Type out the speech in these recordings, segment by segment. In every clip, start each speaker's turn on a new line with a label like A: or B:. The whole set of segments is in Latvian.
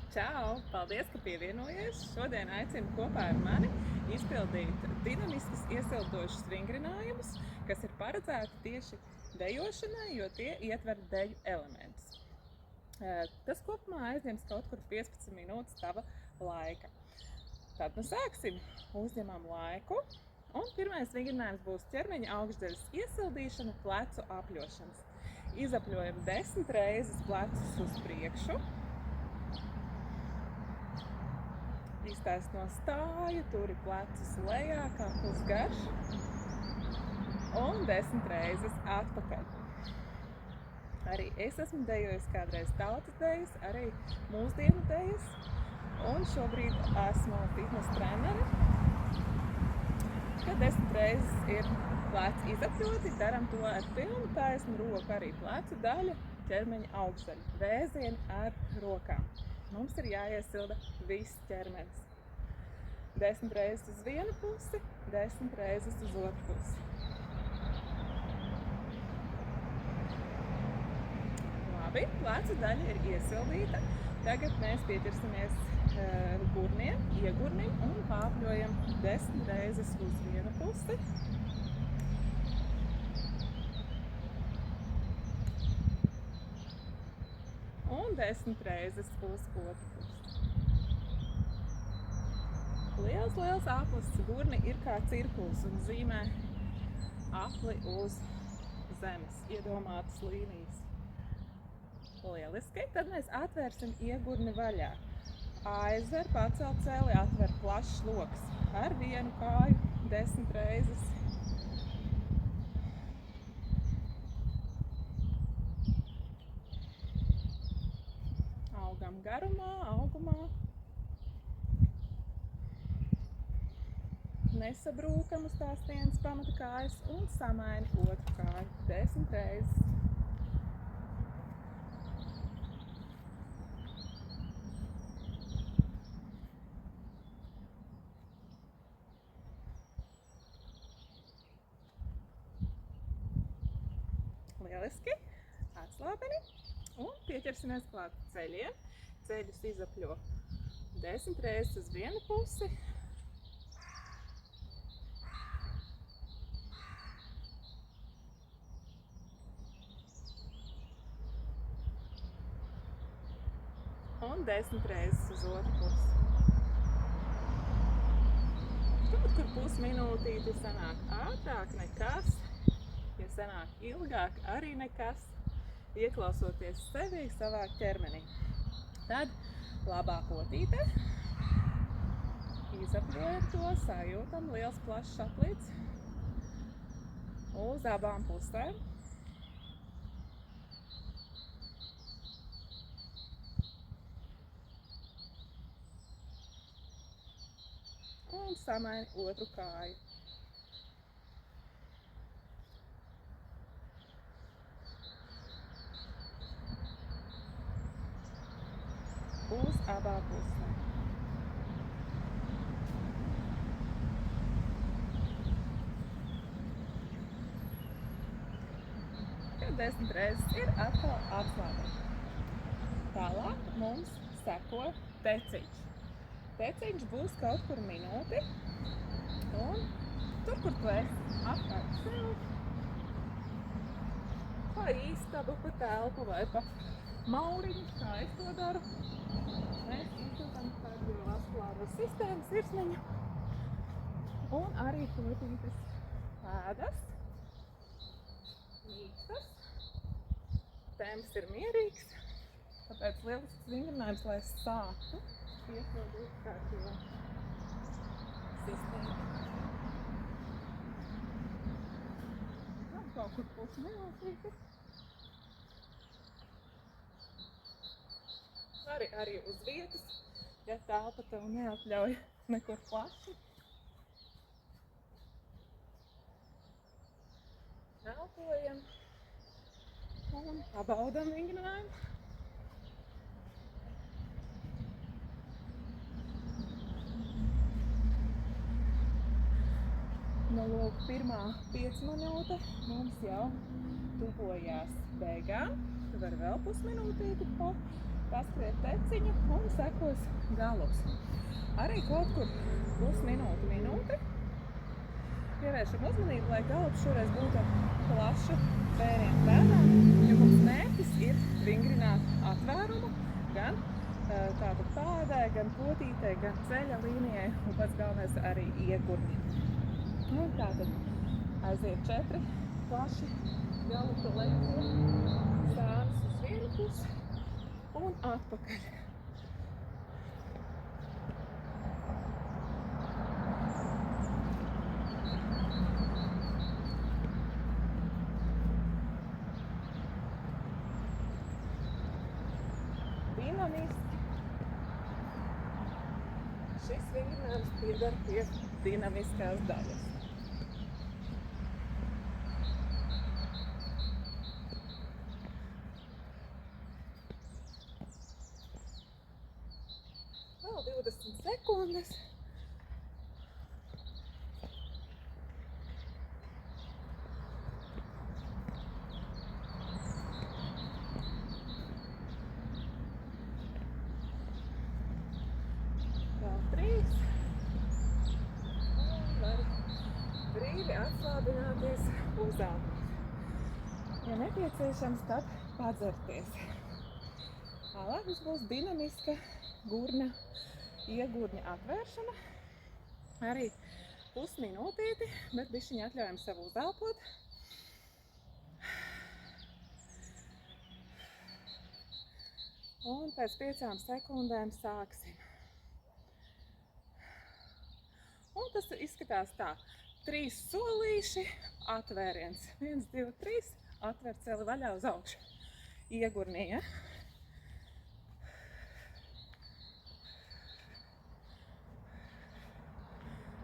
A: Čau! Paldies, ka pievienojies! Šodien aicinu kopā ar mani izpildīt dinamiskus iesildošus vingrinājumus, kas ir paredzēti tieši dejošanai, jo tie ietver deju elementus. Tas kopumā aizņems kaut kur 15 minūtes tava laika. Tad nu sāksim! Uzņemam laiku. Un pirmais vingrinājums būs ķermeņa augšdaļas iesildīšana, plecu apļošanas. Izapļojam 10 reizes plecus uz priekšu. Iztaisno stāju, turi plecus lejā, kakls garš. Un 10 reizes atpakaļ. Arī es esmu dejojis kādreiz tautas dejas, arī mūsdienu dejas. Un šobrīd esmu fitness trenere. Kad 10 reizes ir pleci izapļoti, daram to ar pilnu taisnu roku, arī plecu daļa, ķermeņa augšdaļa, vēzieni ar rokām. Mums ir jāiesilda viss ķermenis. 10 reizes uz vienu pusi, 10 reizes uz otru pusi. Labi, plecu daļa ir iesildīta. Tagad mēs pieķersimies gurniem, iegurnim un pāpļojam 10 reizes uz vienu pusi. Un 10 reizes uz otru pusi. Liels aplis gurni ir kā cirkuls un zīmē apli uz zemes, iedomātas līnijas. Lieliski, tad mēs atvērsim iegurni vaļā. Aizver, pacel celi, atver plašs loks ar vienu kāju 10 reizes. Augam garumā, augumā. Nesabrūkam uz tās vienas pamata kājas un samaini otru kāju 10 reizes. Lieliski, atslābeni un pieķersimies klāt ceļiem. Ceļus izapļo 10 reizes uz vienu pusi. Un 10 reizes uz otru pusi. Kaut kur pusminūtīti sanāk ātrāk nekas, ja sanāk ilgāk arī nekas, ieklausoties sevi savā ķermenī. Tad labā potīte, izapļojam to, sajūtam liels plašs aplīts uz abām pusēm. Un samaini otru kāju. Uz abām pusēm. Kad 10 reizes ir atkal atslābeni. Tālāk mums seko teciņš. Teciņš būs kaut kur minūti, un tur, kur tu esi, apkārt sev, pa istabu, pa telpu vai pa mauriņu, kā es to daru. Mēs izjūtam kardiovaskulāro sistēmu, sirsniņu, un arī potītes pēdas, mīkstas, temps ir mierīgs, tāpēc lielisks vingrinājums, lai sāktu iesildīt kārtību sistēmu. Kaut kur pusminūtīti. Arī uz vietas, ja telpa tev neatļauj nekur plaši. Elpojam un pabaudam vingrinājumu. No lūk, pirmā 5 minūte mums jau tuvojās beigām. Tu vari vēl pusminūtīti paskriet teciņu un sekos galus. Arī kaut kur pusminūte. Pievēršam uzmanību, lai galvas šoreiz būtu plašu vērienu pēdā, jo mums mērķis ir vingrināt atvērumu gan tātad pādai, gan potītei, gan ceļa līnijai un pats galvenais arī iegurni. Un tātad aiziet 4 plaši galu pa leju, sānis uz vienu pusi un atpakaļ. Dinamiski. Šis vingrinājums piedar pie dinamiskās daļas. Vēl 20 sekundes. Vēl 3. Un var brīvi atslābināties uzāmot. Ja nepieciešams, tad padzerties. Tālāk mums būs dinamiska gurna iegurņa atvēršana. Arī pusminūtīti, bet bišķiņi atļaujam sev uzelpot. Un pēc 5 sekundēm sāksim. Un tas izskatās tā. 3 solīši, atvēriens. 1, 2, 3, atver celi vaļā uz augšu. Iegurnī, ja?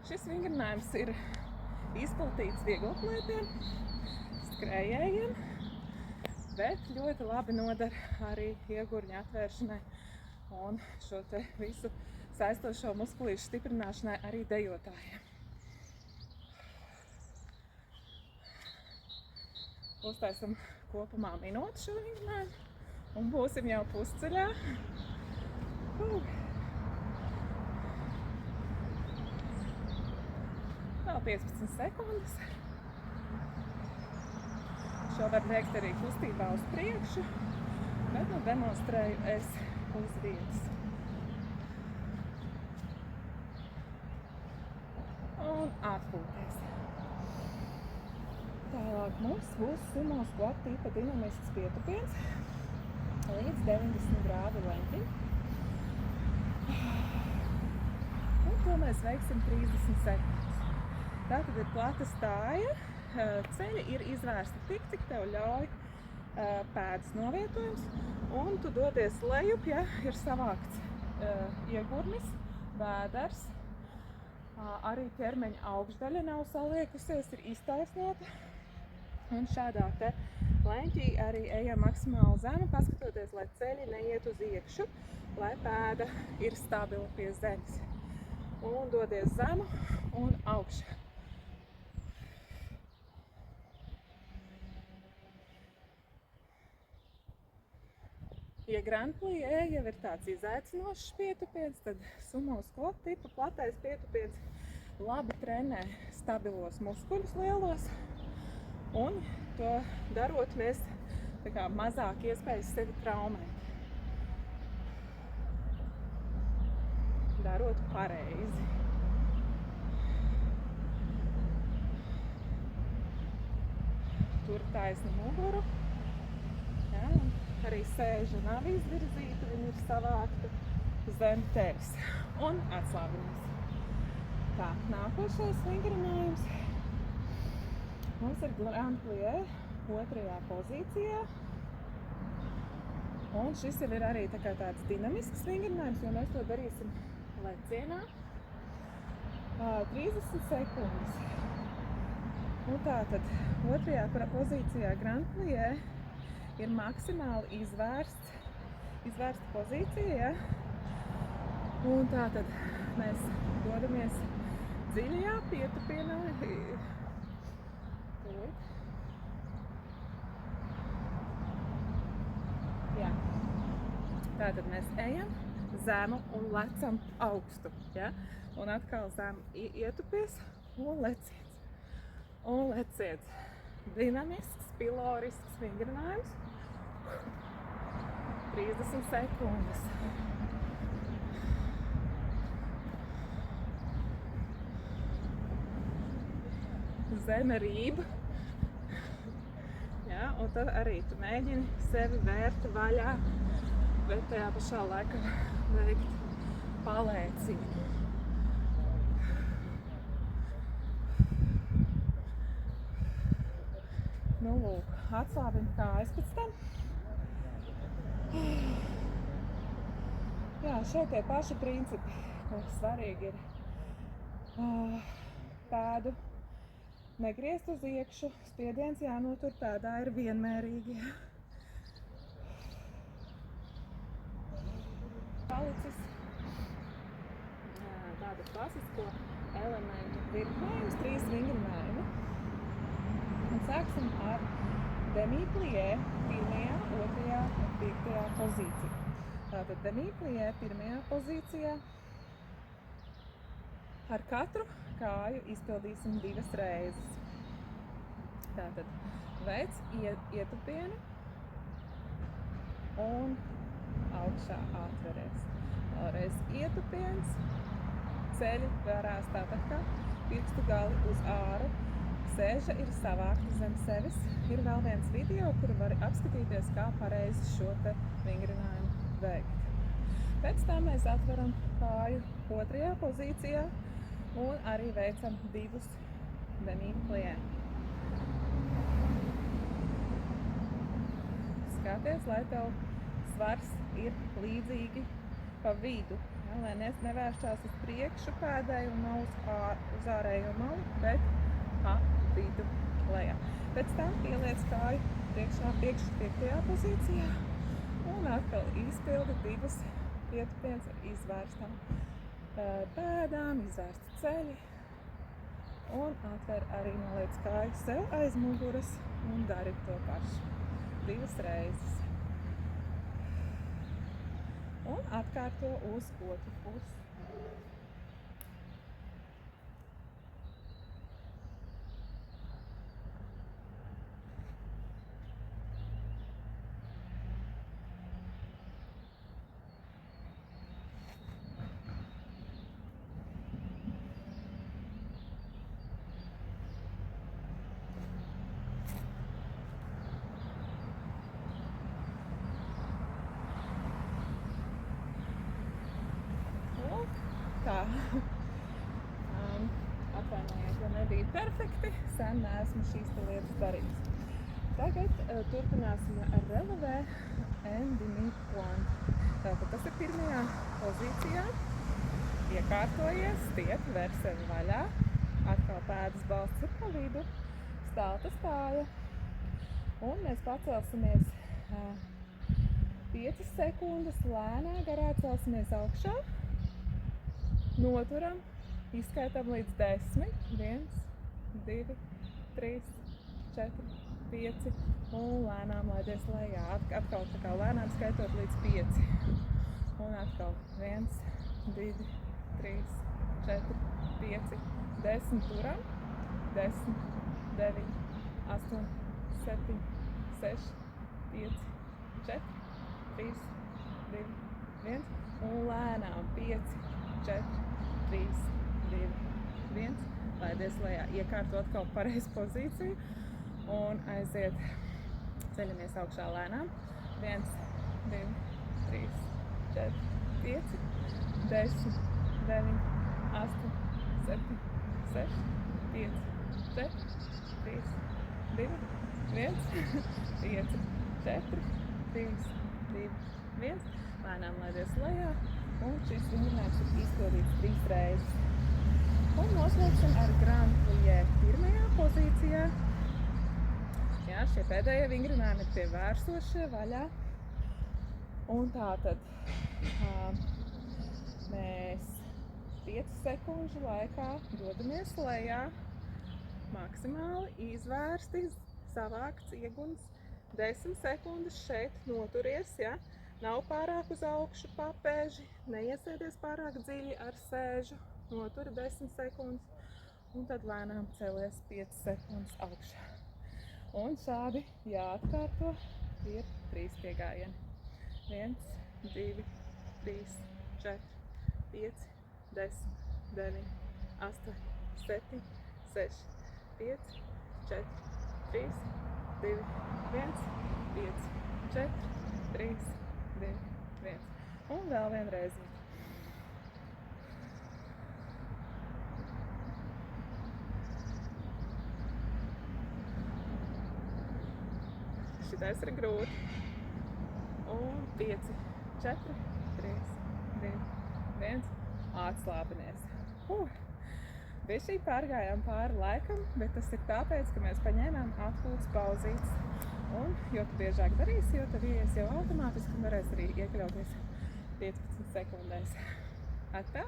A: Šis vingrinājums ir izplatīts viegloplietiem, skrējējiem, bet ļoti labi noder arī iegurņa atvēršanai un šo te visu saistošo muskulīšu stiprināšanai arī dejotājiem. Uztaisam kopumā minūti šo vingrinājumu un būsim jau pusceļā. Vēl 15 sekundes. Šo var veikt arī kustībā uz priekšu, bet nu demonstrēju es uz vietas. Un atpūties. Tālāk mums būs sumo squat tipa dinamisks pietupiens līdz 90 grādu leņķim. Un to mēs veiksim 30 sekundes. Tātad ir plata stāja, ceļi ir izvērsti tik, cik tev ļauj pēdas novietojums, un tu dodies lejup, ja ir savākts iegurnis, bēders, arī ķermeņa augšdaļa nav saliekusies, ir iztaisnota, un šādā te leņķī arī ejam maksimāli zemu, paskatoties, lai ceļi neiet uz iekšu, lai pēda ir stabila pie zemes, un dodies zemu un augšu. Ja Grand Plie jau ir tāds izaicinošs pietupiens, tad sumo squat tipa platais pietupiens labi trenē stabilos muskuļus lielos, un to darot mēs tā kā mazāk iespējas sevi traumēt. Darot pareizi. Tur taisni muguru. Jā, arī sēža nav izvirzīta, viņa ir savākta zem tevis un atslābinās. Tā, nākošais vingrinājums mums ir Grand Plie otrajā pozīcijā. Un šis jau ir arī tāds dinamisks vingrinājums, jo mēs to darīsim lecienā. 30 sekundes. Un tātad otrajā pozīcijā Grand Plie ir maksimāli izvērsta pozīcija, ja? Un tātad mēs dodamies dziļajā pietupienā. Jā. Tātad mēs ejam zemu un lecam augstu, ja? Un atkal zemu ietupies un leciet. Un leciet. Dinamisks, pilorisks vingrinājums. 30 sekundes. Zeme rība. Ja, un tad arī tu mēģini sevi vērt vaļā, bet tajā pašā laikā veikt palēcienu. Nu, lūk, atslābim kājas pēc tam. Jā, šeit tie paši principi, ko svarīgi ir pēdu negriezt uz iekšu, spiediens jānotur pēdā ir vienmērīgi. Palicis tādu klasisko elementu virknējums, 3 vingrinājumi. Un sāksim ar demi-plie 1., 2. un 5. pozīcijā. Tātad demi-plie 1. pozīcijā. Ar katru kāju izpildīsim 2 reizes. Tātad veic ietupienu un augšā atveries. Vēlreiz ietupiens, ceļi garās tāpat kā pirkstu gali uz āru. Sēža ir savākta zem sevis. Ir vēl viens video, kuru vari apskatīties, kā pareizi šo te vingrinājumu veikt. Pēc tam mēs atveram kāju 2. pozīcijā un arī veicam 2 demi-plie. Skaties, lai tev svars ir līdzīgi pa vidu, ja, lai nevēršās uz priekšu pēdēju un nav uz ārējo malu, bet pa vidu lejā. Pēc tam pieliec kāju priekšā 5. pozīcijā un atkal izpildi 2 ietupiens ar izvērstam pēdām, izvērsti ceļi un atver arī noliec kāju sev aiz muguras un dari to pašu 2 reizes. Un atkārto uz otru pusi. Tā. Atvainojiet, ja nebija perfekti, sen neesmu šīs lietas darījis. Tagad turpināsim ar relevé and demi-pointe. Tātad tas ir 1. pozīcijā. Iekārtojies, stiep, ver sevi vaļā. Atkal pēdas balsts ir pa vidu, stāta stāja. Un mēs pacelsimies 5 sekundes lēnā garā celsimies augšā. Noturam, izskaitam līdz 10, 1, 2, 3, 4, 5 un lēnām laidies lejā. Atkal tā kā lēnām skaitot līdz 5. Un atkal 1, 2, 3, 4, 5, 10 turam. 10, 9, 8, 7, 6, 5, 4, 3, 2, 1 un lēnām 5, 4, 3, 2, 1. Laidies lejā. Iekārto atkal pareizu pozīciju un aiziet. Ceļamies augšā lēnām. 1, 2, 3, 4, 5, 10, 9, 8, 7, 6, 5, 4, 3, 2, 1, 5, 4, 3, 2, 1. Lēnām laidies lejā. Un šis vingrinājums ir izpildīts 3 reizes. Un noslēgsim ar grand plie 1. pozīcijā. Jā, šie pēdējie vingrinājumi ir tie vērsošie vaļā. Un tātad mēs 5 sekundžu laikā dodamies lejā, maksimāli izvērsti, savākts ieguns. 10 sekundes šeit noturies, ja? Nav pārāk uz augšu papēži, neiesēdies pārāk dziļi ar sēžu, noturi 10 sekundes un tad lēnām celies 5 sekundes augšā. Un šādi jāatkārto ir 3 piegājieni. 1, 2, 3, 4, 5, 10, 9, 8, 7, 6, 5, 4, 3, 2, 1, 5, 4, 3, 2, 1. Un vēl vienreiz. Šitais ir grūti. Un 5, 4, 3, 2, 1. Atslābinies. Bez šī pārgājām pāri laikam, bet tas ir tāpēc, ka mēs paņēmām atpūtas pauzītes. Un jo tu biežāk darīsi, jo tad ies jau automātiski un varēs arī iekļauties 15 sekundēs. Atā!